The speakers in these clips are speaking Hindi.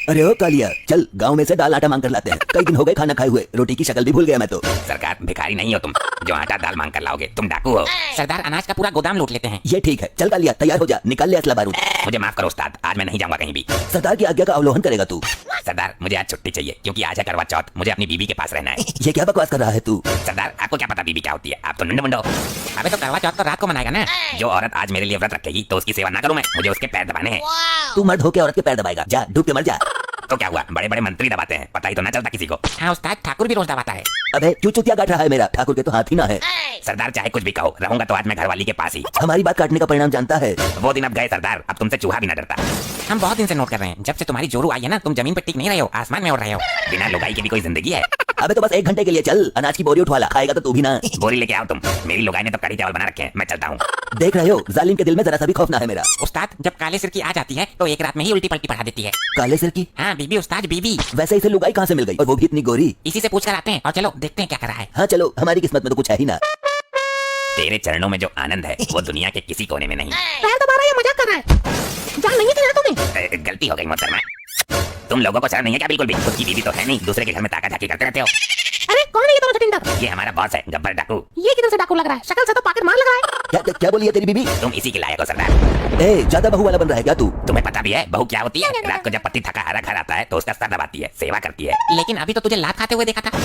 अरे ओ कालिया, चल गांव में से दाल आटा मांग कर लाते हैं। कई दिन हो गए खाना खाए हुए, रोटी की शक्ल भी भूल गया मैं तो। सरकार भिखारी नहीं हो तुम जो आटा दाल मांग कर लाओगे, तुम डाकू हो। सरदार अनाज का पूरा गोदाम लूट लेते हैं। ये ठीक है, चल कालिया तैयार हो जा, निकाल ले असला बारूद। मुझे माफ करो उस्ताद, आज मैं नहीं जाऊंगा कहीं भी। सरदार की आज्ञा का अवलोकन करेगा तू। सरदार मुझे आज छुट्टी चाहिए क्योंकि आज है करवा चौथ, मुझे अपनी बीवी के पास रहना है। ये क्या बकवास कर रहा है तू? सरदार आपको क्या पता बीवी क्या होती है, आप तो नंड मुंडो। अबे तो करवा चौथ तो रात को मनाएगा ना। जो औरत आज मेरे लिए व्रत रखेगी तो उसकी सेवा ना करूं मैं, मुझे उसके पैर दबाने हैं। तू मर्द होके औरत के पैर दबाएगा? जा डूब के मर जा। तो क्या हुआ, बड़े बड़े मंत्री दबाते हैं, पता ही तो ना चलता किसी को। हाँ उस्ताद, ठाकुर भी रोज दबाता है। अबे क्यों चुतिया काट रहा है मेरा? ठाकुर के तो हाथ ही ना है। सरदार चाहे कुछ भी कहो, रहूंगा तो आज मैं घरवाली के पास ही। हमारी बात काटने का परिणाम जानता है। वो दिन अब गए सरदार, अब तुमसे चूहा भी ना डरता। हम बहुत दिन से नोट कर रहे हैं, जब से तुम्हारी जोरू आई है ना, तुम जमीन पे टिक नहीं रहे हो, आसमान में उड़ रहे हो। बिना लुगाई के भी कोई जिंदगी है? अबे तो बस 1 घंटे के लिए चल, अनाज की बोरी उठवा ला, खाएगा तो तू भी ना। बोरी लेके आओ तुम, मेरी लुगाई ने तो कड़ी चावल बना रखे हैं, मैं चलता हूँ। देख रहे हो, जालिम के दिल में जरा सा भी खौफ ना है मेरा। उस्ताद जब काले सिर की आ जाती है तो एक रात में ही उल्टी पलटी पढ़ा देती है। काले सिर की? हाँ बीबी उस्ताद बीबी। वैसे इसे लुगाई कहाँ से मिल गई, और वो भी इतनी गोरी? इसी से पूछ कर आते हैं और चलो देखते हैं क्या कर रहा है। हाँ चलो, हमारी किस्मत में तो कुछ है ही ना। तेरे चरणों में जो आनंद है वो दुनिया के किसी कोने में नहीं। पैर दबा रहा है, मजाक कर रहा है। जान नहीं है तुम्हें? गलती हो गई मोहतरमा। तुम लोगों को शर्म नहीं है क्या बिल्कुल भी? खुद की बीवी तो है नहीं, दूसरे के घर में ताका झाकी करते रहते हो। अरे कौन है ये दोनों चटिंदर? ये हमारा बॉस है गब्बर डाकू। ये किधर से डाकू लग रहा है? शक्ल से तो पॉकेट मार लग रहा है। क्या बोली है तेरी बीबी? तुम इसी के लायक हो सरदार। ए, ज्यादा बहू वाला बन रहा है क्या तू? तुम्हें पता भी है बहू क्या होती है? रात को जब पति थका हारा घर आता है तो उसका सर दबाती है, सेवा करती है। लेकिन अभी तो तुझे लात खाते हुए देखा था।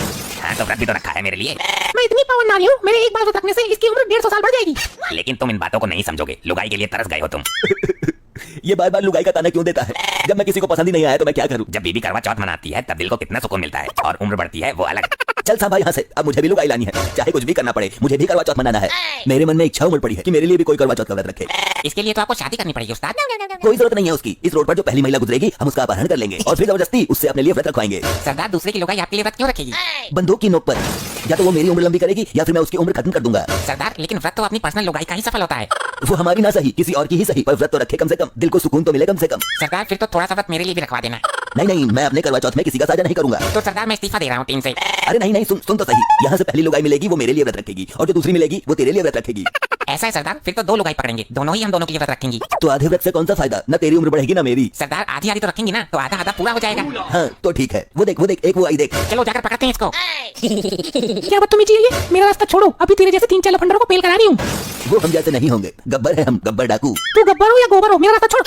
हाँ तो व्रत भी तो रखा है मेरे लिए। मैं इतनी पावन नारी हूँ, मेरे एक बार व्रत रखने से इसकी उम्र 150 साल बढ़ जाएगी। लेकिन तुम इन बातों को नहीं समझोगे, लुगाई के लिए तरस गए हो तुम। ये बार बार लुगाई का ताना क्यों देता है? जब मैं किसी को पसंद ही नहीं आया तो मैं क्या करूं? जब बीबी करवा चौथ मनाती है तब दिल को कितना सुकून मिलता है, और उम्र बढ़ती है वो अलग। चल साहब यहाँ से, अब मुझे भी लुगाई लानी है, चाहे कुछ भी करना पड़े, मुझे भी करवा चौथ मनाना है। मेरे मन में इच्छा उमड़ पड़ी है कि मेरे लिए भी कोई करवा चौथ का व्रत रखे। इसके लिए तो आपको शादी करनी पड़ेगी उस्ताद। कोई जरूरत नहीं है उसकी। इस रोड पर जो पहली महिला गुजरेगी हम उसका अपहरण कर लेंगे और फिर जबरदस्ती उससे अपने लिए व्रत रखवाएंगे। सरदार दूसरे की लुगाई आपके लिए व्रत क्यों रखेगी? बंदूक की नोक पर, या तो वो मेरी उम्र लंबी करेगी या फिर मैं उसकी उम्र खत्म कर दूंगा। सरदार लेकिन व्रत तो अपनी पर्सनल लुगाई का ही सफल होता है। वो हमारी ना सही, किसी और की ही सही, पर व्रत तो रखे कम से कम, दिल को सुकून तो मिले कम से कम। सरदार फिर तो थोड़ा सा व्रत मेरे लिए भी रखवा देना। नहीं, मैं अपने करवा चौथ में किसी का साझा नहीं करूंगा। तो सरदार मैं इस्तीफा दे रहा हूँ टीम से। अरे नहीं, सुन तो सही। यहाँ से पहली लुगाई मिलेगी वो मेरे लिए व्रत रखेगी, और जो दूसरी मिलेगी वो तेरे लिए व्रत रखेगी। ऐसा है सरदार, फिर तो 2 लुगाई पकड़ेंगे, दोनों ही हम दोनों के लिए व्रत रखेंगी। तो आधे व्रत से कौन सा फायदा? न तेरी उम्र बढ़ेगी ना मेरी। सरदार आधी आधी तो रखेंगी ना, तो आधा आधा पूरा हो जाएगा। हाँ तो ठीक है, वो देख एक वो आई देख। चलो जाकर पकड़ते हैं इसको। क्या बदतमीजी है ये? मेरा रास्ता छोड़ो, अभी तेरे जैसे 3-4 लफंडरों को पेल करा रही हूँ। वो हम जैसे नहीं होंगे, गब्बर है हम, गब्बर डाकू। तू गब्बर हो या गोबर हो, मेरा रास्ता छोड़।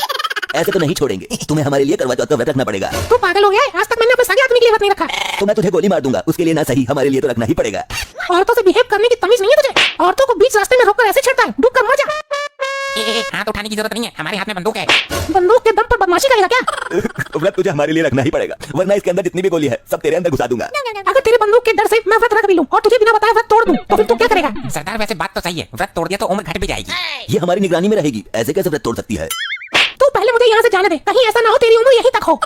ऐसे तो नहीं छोड़ेंगे, तुम्हें हमारे लिए करवा चौथ का व्रत रखना पड़ेगा। तू पागल हो गया है? आज तक मैंने अपने सारे आदमी के लिए व्रत नहीं रखा। तो मैं तुझे गोली मार दूंगा, उसके लिए ना सही, हमारे लिए तो रखना ही पड़ेगा। औरतों से बिहेव करने की तमीज नहीं है तुझे? औरतों को बीच रास्ते में रोककर ऐसे छेड़ता है, डूब कर मर जा। हाथ उठाने की जरूरत नहीं है, हमारे हाथ में बंदूक है। बंदूक के दम पर बदमाशी करेगा क्या? व्रत तुझे हमारे लिए रखना ही पड़ेगा, वरना इसके अंदर जितनी भी गोली है सब तेरे अंदर घुसा दूंगा। अगर तेरे बंदूक के डर से मैं व्रत रख भी लूं और तुझे बिना बताए व्रत तोड़ दूं, तो फिर तू क्या करेगा? सरदार वैसे बात तो सही है, व्रत तोड़ दिया तो उम्र घट भी जाएगी। ये हमारी निगरानी में रहेगी, ऐसे कैसे व्रत तोड़ सकती है? तू पहले मुझे यहाँ से जाने दे, कहीं ऐसा ना हो तेरी उम्र यहीं तक हो।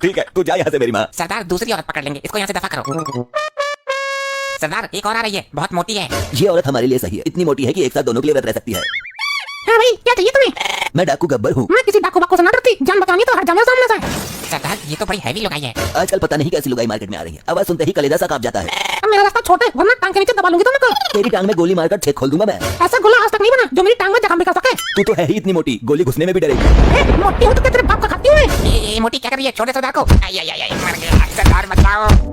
ठीक है, तू जा यहाँ से मेरी माँ। सरदार दूसरी औरत पकड़ लेंगे, इसको यहाँ से दफा करो। सरदार एक और आ रही है, बहुत मोटी है। ये औरत हमारे लिए सही है, इतनी मोटी है कि एक साथ दोनों के लिए व्रत रह सकती है। हाँ भाई, क्या चाहिए तुम्हें? मैं डाकू गब्बर हूँ। मैं किसी डाकू बाकू से ना डरती, जान बचानी तो हट जा मेरे सामने से। सरदार ये तो बड़ी हैवी लुगाई है। आजकल पता नहीं कैसी लुगाई मार्केट में आ रही है, आवाज सुनते ही कलेजा सा कांप जाता है। अब मेरा रास्ता छोड़ दे, वरना टांग के नीचे दबा लूंगी तुमको। तेरी टांग में गोली मारकर छेद खोल दूंगा मैं। ऐसा गोला आज तक नहीं बना जो मेरी टांग में जख्म भी कर सके। तू तो है ही इतनी मोटी, गोली घुसने में भी डरेगी। मोटी हूँ तो क्या तेरे बाप का खाती हूँ मैं? ये मोटी क्या कर रही है? छोटे सरदार को। मर गया सरदार, बचाओ।